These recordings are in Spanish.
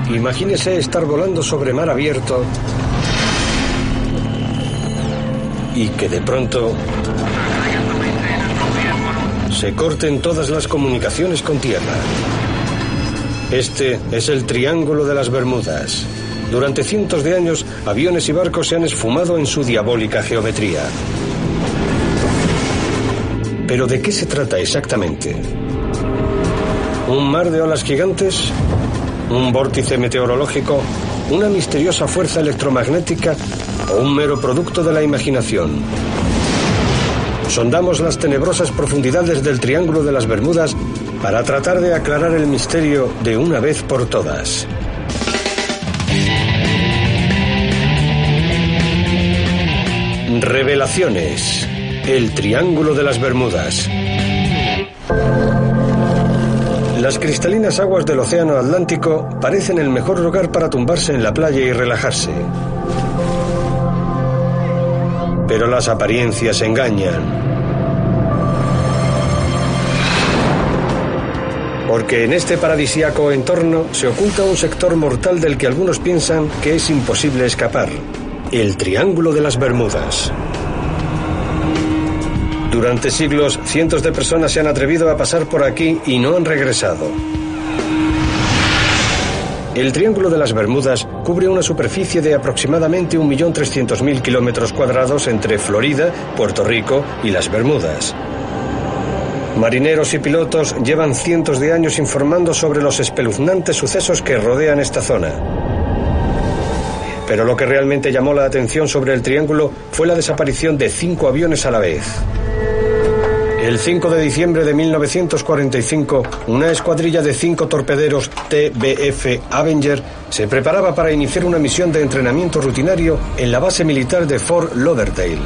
Imagínese estar volando sobre mar abierto y que de pronto se corten todas las comunicaciones con tierra. Este es el Triángulo de las Bermudas. Durante cientos de años, aviones y barcos se han esfumado en su diabólica geometría. ¿Pero de qué se trata exactamente? ¿Un mar de olas gigantes? ¿Un vórtice meteorológico? ¿Una misteriosa fuerza electromagnética? ¿O un mero producto de la imaginación? Sondamos las tenebrosas profundidades del Triángulo de las Bermudas para tratar de aclarar el misterio de una vez por todas. Revelaciones. El Triángulo de las Bermudas. Las cristalinas aguas del Océano Atlántico parecen el mejor lugar para tumbarse en la playa y relajarse. Pero las apariencias engañan. Porque en este paradisíaco entorno se oculta un sector mortal del que algunos piensan que es imposible escapar. El Triángulo de las Bermudas. Durante siglos, cientos de personas se han atrevido a pasar por aquí y no han regresado. El Triángulo de las Bermudas cubre una superficie de aproximadamente 1.300.000 kilómetros cuadrados entre Florida, Puerto Rico y las Bermudas. Marineros y pilotos llevan cientos de años informando sobre los espeluznantes sucesos que rodean esta zona. Pero lo que realmente llamó la atención sobre el triángulo fue la desaparición de 5 aviones a la vez. El 5 de diciembre de 1945, una escuadrilla de 5 torpederos TBF Avenger se preparaba para iniciar una misión de entrenamiento rutinario en la base militar de Fort Lauderdale.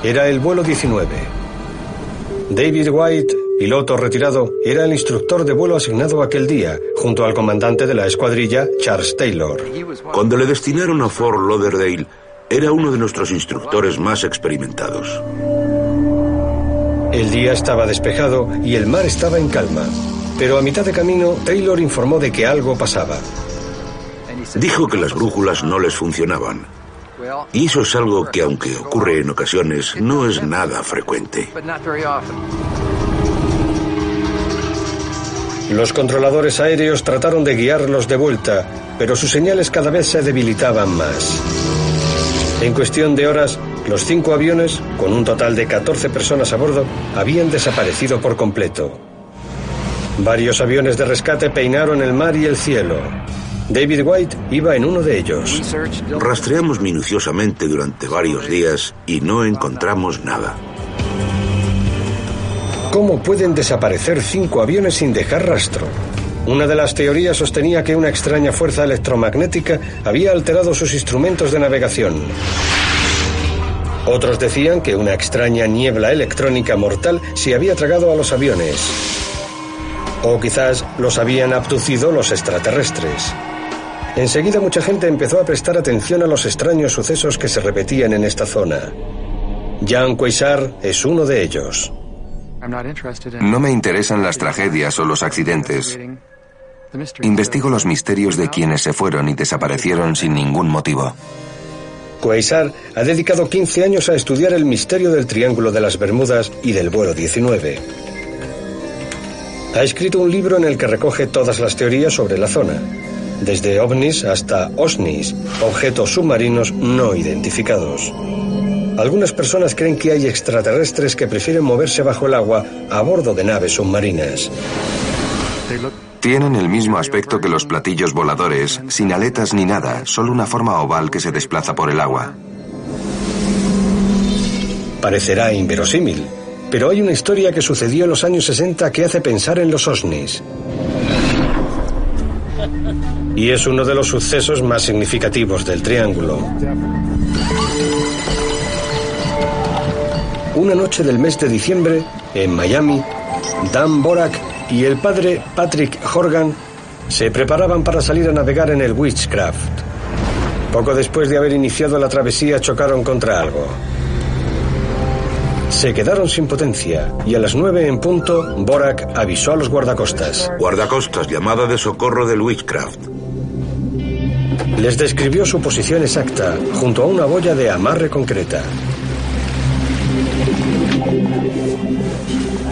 Era el vuelo 19. David White, piloto retirado, era el instructor de vuelo asignado aquel día, junto al comandante de la escuadrilla, Charles Taylor. Cuando le destinaron a Fort Lauderdale, era uno de nuestros instructores más experimentados. El día estaba despejado y el mar estaba en calma, pero a mitad de camino Taylor informó de que algo pasaba. Dijo que las brújulas no les funcionaban. Y eso es algo que, aunque ocurre en ocasiones, no es nada frecuente. Los controladores aéreos trataron de guiarlos de vuelta, pero sus señales cada vez se debilitaban más. En cuestión de horas, los 5 aviones, con un total de 14 personas a bordo, habían desaparecido por completo. Varios aviones de rescate peinaron el mar y el cielo. David White iba en uno de ellos. Rastreamos minuciosamente durante varios días y no encontramos nada. ¿Cómo pueden desaparecer 5 aviones sin dejar rastro? Una de las teorías sostenía que una extraña fuerza electromagnética había alterado sus instrumentos de navegación. Otros decían que una extraña niebla electrónica mortal se había tragado a los aviones. O quizás los habían abducido los extraterrestres. Enseguida mucha gente empezó a prestar atención a los extraños sucesos que se repetían en esta zona. Jan Quasar es uno de ellos. No me interesan las tragedias o los accidentes. Investigo los misterios de quienes se fueron y desaparecieron sin ningún motivo. Quasar ha dedicado 15 años a estudiar el misterio del Triángulo de las Bermudas y del vuelo 19. Ha escrito un libro en el que recoge todas las teorías sobre la zona, desde ovnis hasta OSNIs, objetos submarinos no identificados. Algunas personas creen que hay extraterrestres que prefieren moverse bajo el agua a bordo de naves submarinas. Tienen el mismo aspecto que los platillos voladores, sin aletas ni nada, solo una forma oval que se desplaza por el agua. Parecerá inverosímil, pero hay una historia que sucedió en los años 60 que hace pensar en los OSNIs. Y es uno de los sucesos más significativos del Triángulo. Una noche del mes de diciembre, en Miami, Dan Borak y el padre Patrick Horgan se preparaban para salir a navegar en el Witchcraft. Poco después de haber iniciado la travesía chocaron contra algo. Se quedaron sin potencia y a las 9 en punto, Borak avisó a los guardacostas. Guardacostas, llamada de socorro del Witchcraft. Les describió su posición exacta, junto a una boya de amarre concreta.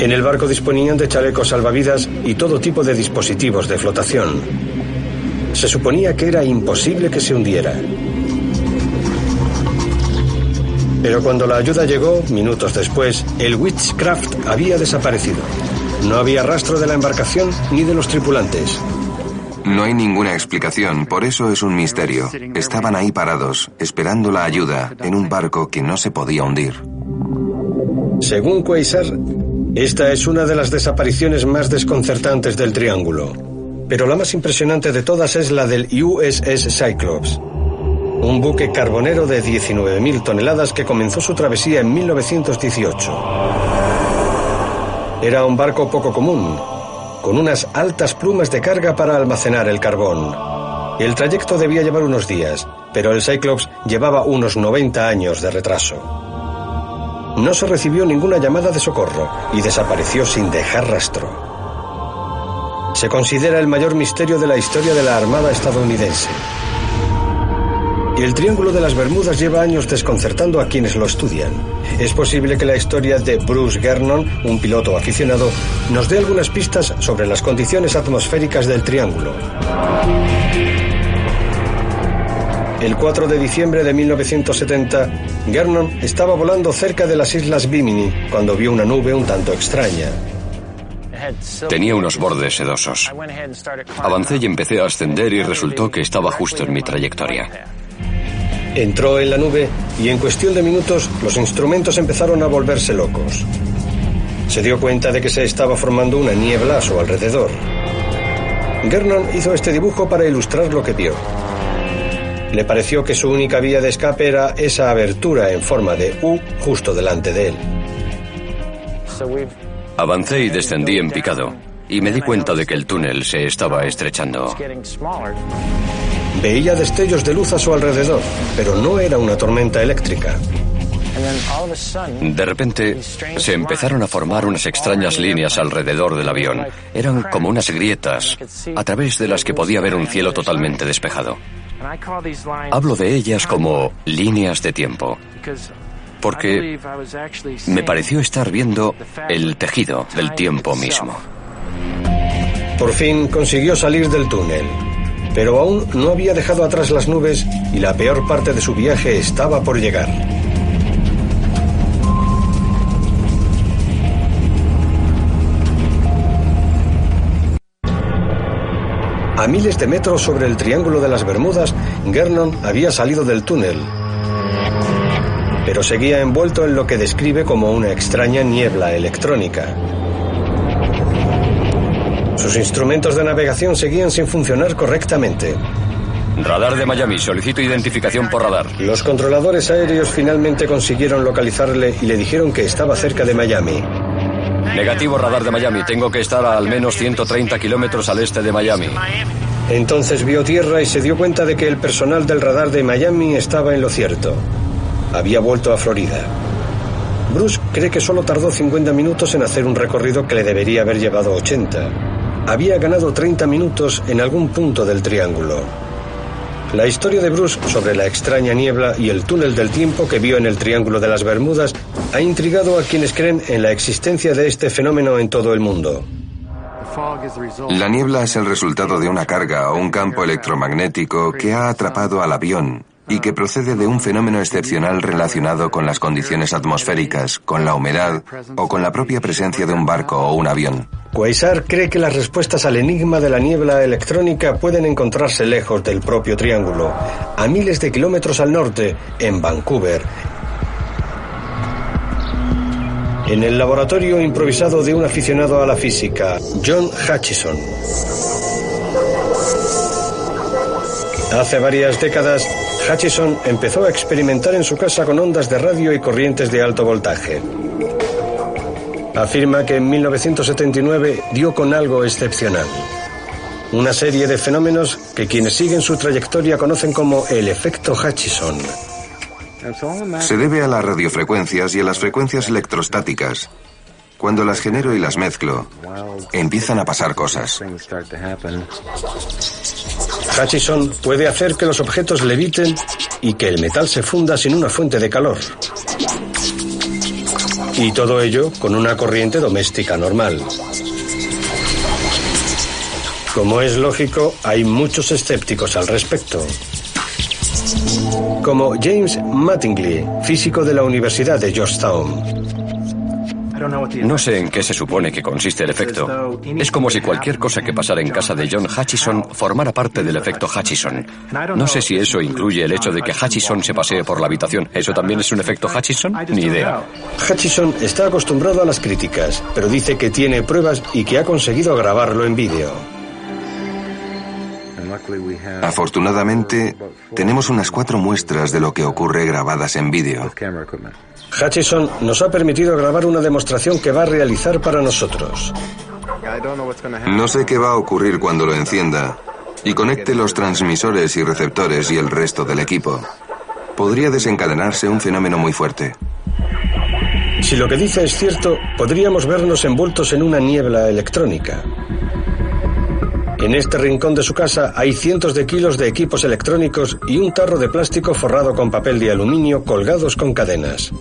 En el barco disponían de chalecos salvavidas y todo tipo de dispositivos de flotación. Se suponía que era imposible que se hundiera. Pero cuando la ayuda llegó, minutos después, el Witchcraft había desaparecido. No había rastro de la embarcación ni de los tripulantes. No hay ninguna explicación, por eso es un misterio. Estaban ahí parados, esperando la ayuda, en un barco que no se podía hundir. Según Quasar, esta es una de las desapariciones más desconcertantes del Triángulo. Pero la más impresionante de todas es la del USS Cyclops, un buque carbonero de 19.000 toneladas que comenzó su travesía en 1918. Era un barco poco común, con unas altas plumas de carga para almacenar el carbón. El trayecto debía llevar unos días, pero el Cyclops llevaba unos 90 años de retraso. No se recibió ninguna llamada de socorro y desapareció sin dejar rastro. Se considera el mayor misterio de la historia de la Armada estadounidense. El Triángulo de las Bermudas lleva años desconcertando a quienes lo estudian. Es posible que la historia de Bruce Gernon, un piloto aficionado, nos dé algunas pistas sobre las condiciones atmosféricas del Triángulo. El 4 de diciembre de 1970, Gernon estaba volando cerca de las Islas Bimini cuando vio una nube un tanto extraña. Tenía unos bordes sedosos. Avancé y empecé a ascender y resultó que estaba justo en mi trayectoria. Entró en la nube y en cuestión de minutos los instrumentos empezaron a volverse locos. Se dio cuenta de que se estaba formando una niebla a su alrededor. Gernon hizo este dibujo para ilustrar lo que vio. Le pareció que su única vía de escape era esa abertura en forma de U justo delante de él. Avancé y descendí en picado, y me di cuenta de que el túnel se estaba estrechando. Veía destellos de luz a su alrededor, pero no era una tormenta eléctrica. De repente, se empezaron a formar unas extrañas líneas alrededor del avión. Eran como unas grietas, a través de las que podía ver un cielo totalmente despejado. Hablo de ellas como líneas de tiempo, porque me pareció estar viendo el tejido del tiempo mismo. Por fin consiguió salir del túnel, pero aún no había dejado atrás las nubes y la peor parte de su viaje estaba por llegar. A miles de metros sobre el Triángulo de las Bermudas, Gernon había salido del túnel, pero seguía envuelto en lo que describe como una extraña niebla electrónica. Sus instrumentos de navegación seguían sin funcionar correctamente. Radar de Miami, solicito identificación por radar. Los controladores aéreos finalmente consiguieron localizarle y le dijeron que estaba cerca de Miami. Negativo, radar de Miami. Tengo que estar a al menos 130 kilómetros al este de Miami. Entonces vio tierra y se dio cuenta de que el personal del radar de Miami estaba en lo cierto. Había vuelto a Florida. Bruce cree que solo tardó 50 minutos en hacer un recorrido que le debería haber llevado 80. Había ganado 30 minutos en algún punto del triángulo. La historia de Bruce sobre la extraña niebla y el túnel del tiempo que vio en el Triángulo de las Bermudas ha intrigado a quienes creen en la existencia de este fenómeno en todo el mundo. La niebla es el resultado de una carga o un campo electromagnético que ha atrapado al avión y que procede de un fenómeno excepcional relacionado con las condiciones atmosféricas, con la humedad o con la propia presencia de un barco o un avión. Quasar cree que las respuestas al enigma de la niebla electrónica pueden encontrarse lejos del propio triángulo, a miles de kilómetros al norte, en Vancouver, en el laboratorio improvisado de un aficionado a la física, John Hutchison. Hace varias décadas, Hutchison empezó a experimentar en su casa con ondas de radio y corrientes de alto voltaje. Afirma que en 1979 dio con algo excepcional. Una serie de fenómenos que quienes siguen su trayectoria conocen como el efecto Hutchison. Se debe a las radiofrecuencias y a las frecuencias electrostáticas. Cuando las genero y las mezclo, empiezan a pasar cosas. Hutchison puede hacer que los objetos leviten y que el metal se funda sin una fuente de calor. Y todo ello con una corriente doméstica normal. Como es lógico, hay muchos escépticos al respecto. Como James Mattingly, físico de la Universidad de Georgetown. No sé en qué se supone que consiste el efecto. Es como si cualquier cosa que pasara en casa de John Hutchison formara parte del efecto Hutchison. No sé si eso incluye el hecho de que Hutchison se pasee por la habitación. ¿Eso también es un efecto Hutchison? Ni idea. Hutchison está acostumbrado a las críticas, pero dice que tiene pruebas y que ha conseguido grabarlo en vídeo. Afortunadamente, tenemos unas 4 muestras de lo que ocurre grabadas en vídeo. Hutchison nos ha permitido grabar una demostración que va a realizar para nosotros. No sé qué va a ocurrir cuando lo encienda y conecte los transmisores y receptores y el resto del equipo. Podría desencadenarse un fenómeno muy fuerte. Si lo que dice es cierto, podríamos vernos envueltos en una niebla electrónica. En este rincón de su casa hay cientos de kilos de equipos electrónicos y un tarro de plástico forrado con papel de aluminio colgados con cadenas.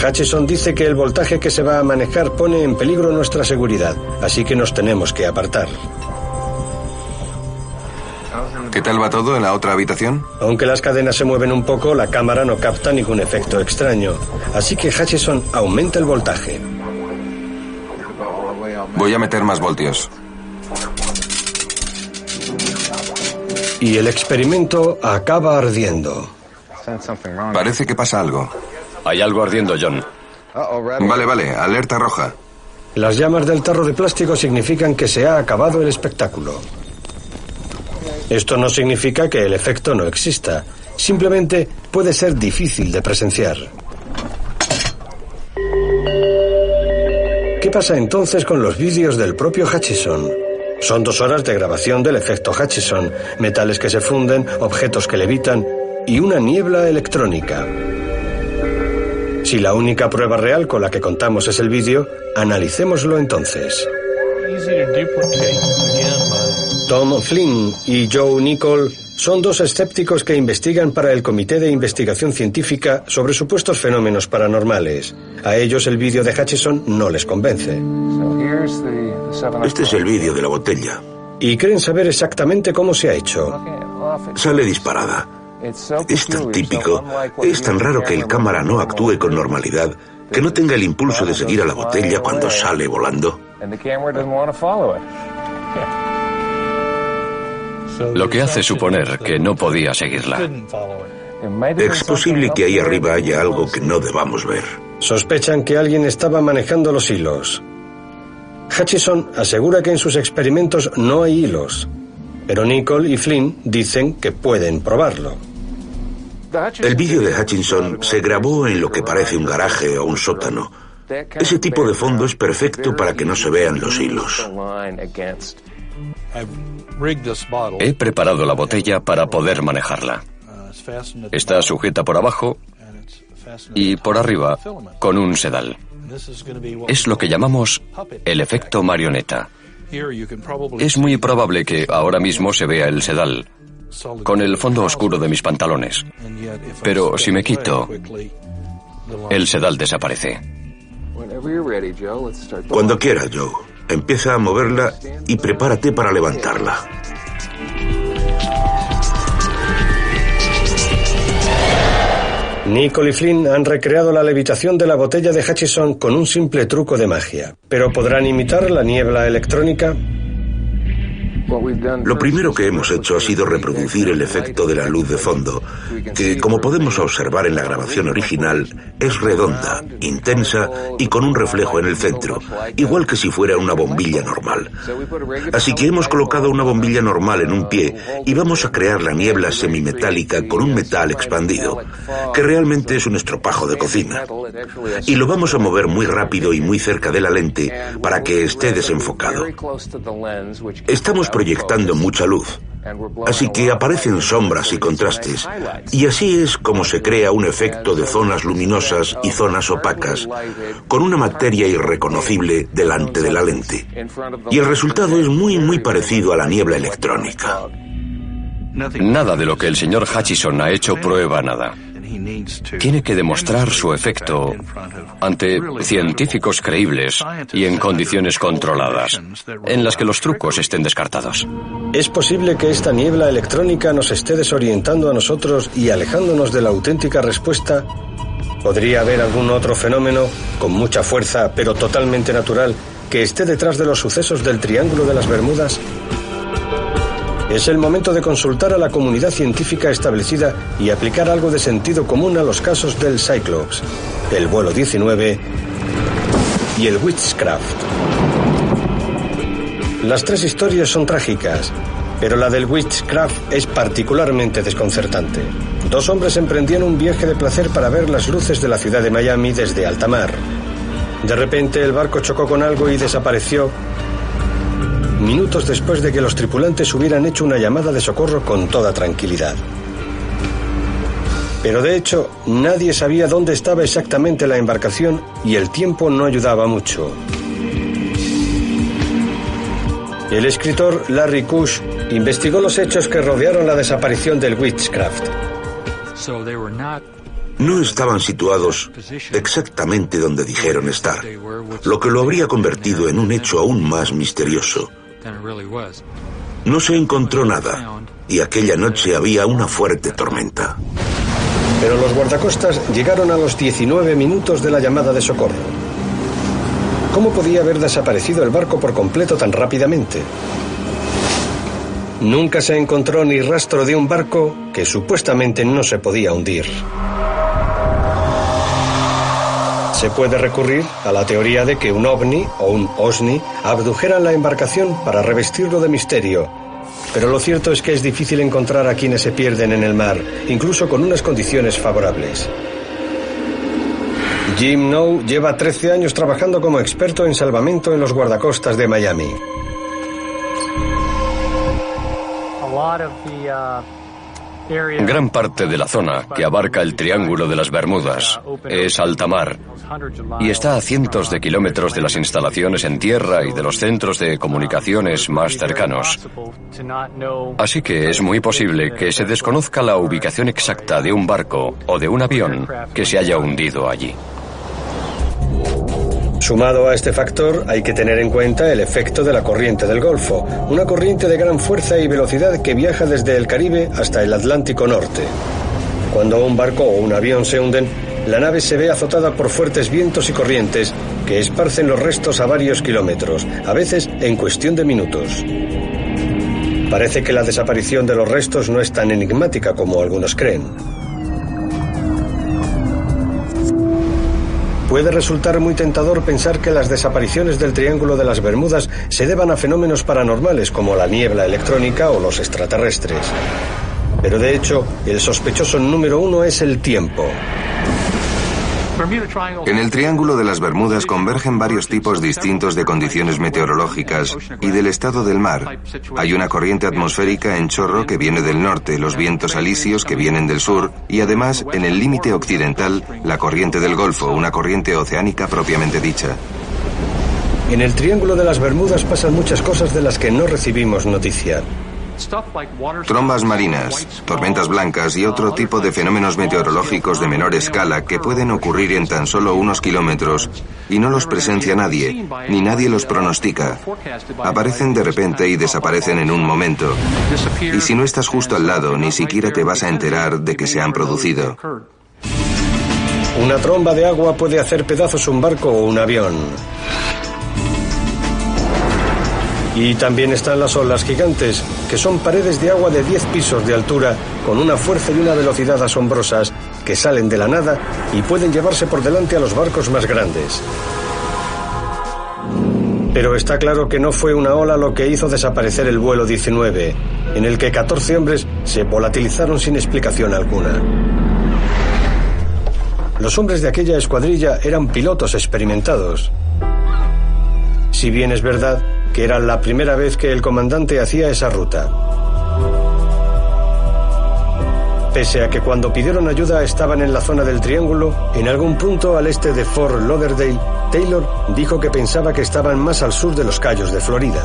Hutchison dice que el voltaje que se va a manejar pone en peligro nuestra seguridad, así que nos tenemos que apartar. ¿Qué tal va todo en la otra habitación? Aunque las cadenas se mueven un poco, la cámara no capta ningún efecto extraño, así que Hutchison aumenta el voltaje. Voy a meter más voltios. Y el experimento acaba ardiendo. Parece que pasa algo. Hay algo ardiendo, John. Vale, alerta roja. Las llamas del tarro de plástico significan que se ha acabado el espectáculo. Esto no significa que el efecto no exista. Simplemente puede ser difícil de presenciar. ¿Qué pasa entonces con los vídeos del propio Hutchison? Son 2 horas de grabación del efecto Hutchison, metales que se funden, objetos que levitan y una niebla electrónica. Si la única prueba real con la que contamos es el vídeo, analicémoslo entonces. Tom Flynn y Joe Nichol son 2 escépticos que investigan para el Comité de Investigación Científica sobre supuestos fenómenos paranormales. A ellos el vídeo de Hutchison no les convence. Este es el vídeo de la botella. Y creen saber exactamente cómo se ha hecho. Sale disparada. Es tan típico, es tan raro que el cámara no actúe con normalidad, que no tenga el impulso de seguir a la botella cuando sale volando. Lo que hace suponer que no podía seguirla. Es posible que ahí arriba haya algo que no debamos ver. Sospechan que alguien estaba manejando los hilos. Hutchison asegura que en sus experimentos no hay hilos, pero Nichol y Flynn dicen que pueden probarlo. El vídeo de Hutchison se grabó en lo que parece un garaje o un sótano. Ese tipo de fondo es perfecto para que no se vean los hilos. He preparado la botella para poder manejarla. Está sujeta por abajo y por arriba con un sedal. Es lo que llamamos el efecto marioneta. Es muy probable que ahora mismo se vea el sedal con el fondo oscuro de mis pantalones. Pero si me quito, el sedal desaparece. Cuando quieras, Joe. Empieza a moverla y prepárate para levantarla. Nichol y Flynn han recreado la levitación de la botella de Hutchison con un simple truco de magia. ¿Pero podrán imitar la niebla electrónica? Lo primero que hemos hecho ha sido reproducir el efecto de la luz de fondo, que, como podemos observar en la grabación original, es redonda, intensa y con un reflejo en el centro, igual que si fuera una bombilla normal. Así que hemos colocado una bombilla normal en un pie y vamos a crear la niebla semimetálica con un metal expandido, que realmente es un estropajo de cocina. Y lo vamos a mover muy rápido y muy cerca de la lente para que esté desenfocado. Estamos proyectando mucha luz. Así que aparecen sombras y contrastes, y así es como se crea un efecto de zonas luminosas y zonas opacas, con una materia irreconocible delante de la lente. Y el resultado es muy parecido a la niebla electrónica. Nada de lo que el señor Hutchison ha hecho prueba nada. Tiene que demostrar su efecto ante científicos creíbles y en condiciones controladas, en las que los trucos estén descartados. ¿Es posible que esta niebla electrónica nos esté desorientando a nosotros y alejándonos de la auténtica respuesta? ¿Podría haber algún otro fenómeno, con mucha fuerza pero totalmente natural, que esté detrás de los sucesos del Triángulo de las Bermudas? Es el momento de consultar a la comunidad científica establecida y aplicar algo de sentido común a los casos del Cyclops, el vuelo 19 y el Witchcraft. Las tres historias son trágicas, pero la del Witchcraft es particularmente desconcertante. Dos hombres emprendían un viaje de placer para ver las luces de la ciudad de Miami desde alta mar. De repente el barco chocó con algo y desapareció minutos después de que los tripulantes hubieran hecho una llamada de socorro con toda tranquilidad. Pero de hecho, nadie sabía dónde estaba exactamente la embarcación y el tiempo no ayudaba mucho. El escritor Larry Kush investigó los hechos que rodearon la desaparición del Witchcraft. No estaban situados exactamente donde dijeron estar, lo que lo habría convertido en un hecho aún más misterioso. No se encontró nada, y aquella noche había una fuerte tormenta. Pero los guardacostas llegaron a los 19 minutos de la llamada de socorro. ¿Cómo podía haber desaparecido el barco por completo tan rápidamente? Nunca se encontró ni rastro de un barco que supuestamente no se podía hundir. Se puede recurrir a la teoría de que un ovni o un OSNI abdujeran la embarcación para revestirlo de misterio. Pero lo cierto es que es difícil encontrar a quienes se pierden en el mar, incluso con unas condiciones favorables. Jim Noe lleva 13 años trabajando como experto en salvamento en los guardacostas de Miami. Gran parte de la zona que abarca el Triángulo de las Bermudas es alta mar y está a cientos de kilómetros de las instalaciones en tierra y de los centros de comunicaciones más cercanos. Así que es muy posible que se desconozca la ubicación exacta de un barco o de un avión que se haya hundido allí. Sumado a este factor, hay que tener en cuenta el efecto de la corriente del Golfo, una corriente de gran fuerza y velocidad que viaja desde el Caribe hasta el Atlántico Norte. Cuando un barco o un avión se hunden, la nave se ve azotada por fuertes vientos y corrientes que esparcen los restos a varios kilómetros, a veces en cuestión de minutos. Parece que la desaparición de los restos no es tan enigmática como algunos creen. Puede resultar muy tentador pensar que las desapariciones del Triángulo de las Bermudas se deban a fenómenos paranormales como la niebla electrónica o los extraterrestres. Pero de hecho, el sospechoso número uno es el tiempo. En el Triángulo de las Bermudas convergen varios tipos distintos de condiciones meteorológicas y del estado del mar. Hay una corriente atmosférica en chorro que viene del norte, los vientos alisios que vienen del sur y además, en el límite occidental, la corriente del Golfo, una corriente oceánica propiamente dicha. En el Triángulo de las Bermudas pasan muchas cosas de las que no recibimos noticia. Trombas marinas, tormentas blancas y otro tipo de fenómenos meteorológicos de menor escala que pueden ocurrir en tan solo unos kilómetros y no los presencia nadie, ni nadie los pronostica. Aparecen de repente y desaparecen en un momento. Y si no estás justo al lado, ni siquiera te vas a enterar de que se han producido. Una tromba de agua puede hacer pedazos un barco o un avión. Y también están las olas gigantes, que son paredes de agua de 10 pisos de altura, con una fuerza y una velocidad asombrosas, que salen de la nada y pueden llevarse por delante a los barcos más grandes. Pero está claro que no fue una ola lo que hizo desaparecer el vuelo 19, en el que 14 hombres se volatilizaron sin explicación alguna. Los hombres de aquella escuadrilla eran pilotos experimentados. Si bien es verdad que era la primera vez que el comandante hacía esa ruta. Pese a que cuando pidieron ayuda estaban en la zona del triángulo, en algún punto al este de Fort Lauderdale, Taylor dijo que pensaba que estaban más al sur de los Cayos de Florida.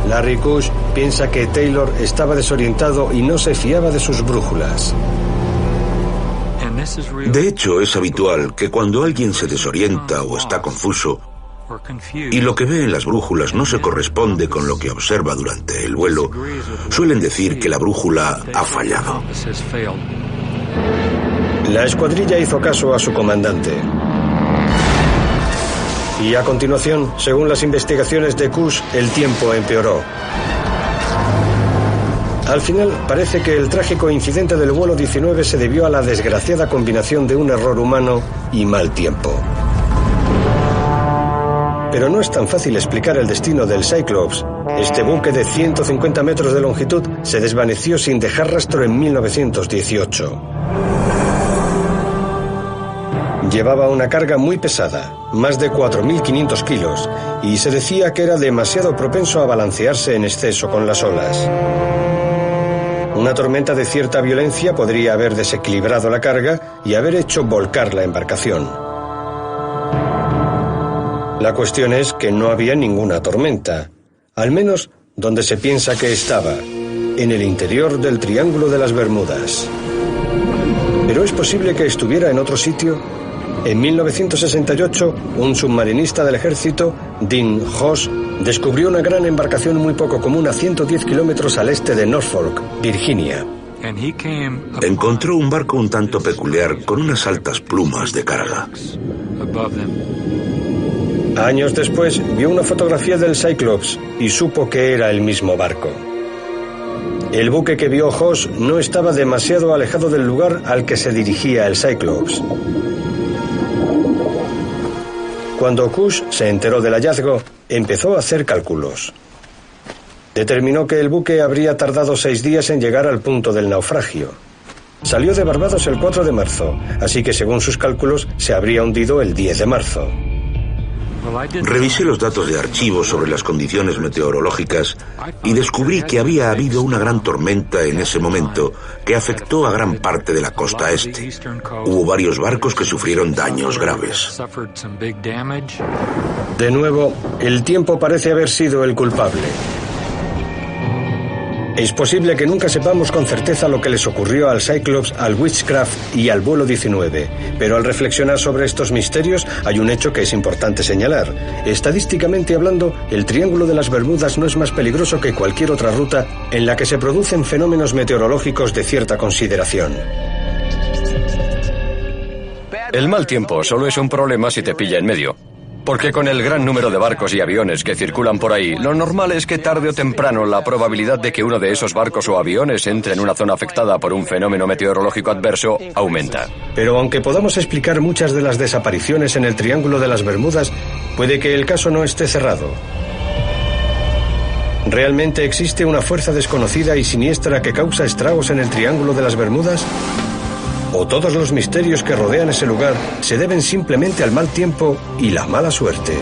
Larry Kush piensa que Taylor estaba desorientado y no se fiaba de sus brújulas. De hecho, es habitual que cuando alguien se desorienta o está confuso y lo que ve en las brújulas no se corresponde con lo que observa durante el vuelo, suelen decir que la brújula ha fallado. La escuadrilla hizo caso a su comandante. Y a continuación, según las investigaciones de Kush, el tiempo empeoró. Al final, parece que el trágico incidente del vuelo 19 se debió a la desgraciada combinación de un error humano y mal tiempo. Pero no es tan fácil explicar el destino del Cyclops. Este buque de 150 metros de longitud se desvaneció sin dejar rastro en 1918. Llevaba una carga muy pesada, más de 4.500 kilos, y se decía que era demasiado propenso a balancearse en exceso con las olas. Una tormenta de cierta violencia podría haber desequilibrado la carga y haber hecho volcar la embarcación. La cuestión es que no había ninguna tormenta, al menos donde se piensa que estaba, en el interior del Triángulo de las Bermudas. ¿Pero es posible que estuviera en otro sitio? En 1968, un submarinista del ejército, Dean Hoss, descubrió una gran embarcación muy poco común a 110 kilómetros al este de Norfolk, Virginia. Encontró un barco un tanto peculiar con unas altas plumas de carga. Años después, vio una fotografía del Cyclops y supo que era el mismo barco. El buque que vio Hoss no estaba demasiado alejado del lugar al que se dirigía el Cyclops. Cuando Kush se enteró del hallazgo, empezó a hacer cálculos. Determinó que el buque habría tardado 6 días en llegar al punto del naufragio. Salió de Barbados el 4 de marzo, así que según sus cálculos se habría hundido el 10 de marzo. Revisé los datos de archivo sobre las condiciones meteorológicas y descubrí que había habido una gran tormenta en ese momento que afectó a gran parte de la costa este. Hubo varios barcos que sufrieron daños graves. De nuevo, el tiempo parece haber sido el culpable. Es posible que nunca sepamos con certeza lo que les ocurrió al Cyclops, al Witchcraft y al vuelo 19, pero al reflexionar sobre estos misterios hay un hecho que es importante señalar. Estadísticamente hablando, el Triángulo de las Bermudas no es más peligroso que cualquier otra ruta en la que se producen fenómenos meteorológicos de cierta consideración. El mal tiempo solo es un problema si te pilla en medio. Porque con el gran número de barcos y aviones que circulan por ahí, lo normal es que tarde o temprano la probabilidad de que uno de esos barcos o aviones entre en una zona afectada por un fenómeno meteorológico adverso aumenta. Pero aunque podamos explicar muchas de las desapariciones en el Triángulo de las Bermudas, puede que el caso no esté cerrado. ¿Realmente existe una fuerza desconocida y siniestra que causa estragos en el Triángulo de las Bermudas? ¿O todos los misterios que rodean ese lugar se deben simplemente al mal tiempo y la mala suerte?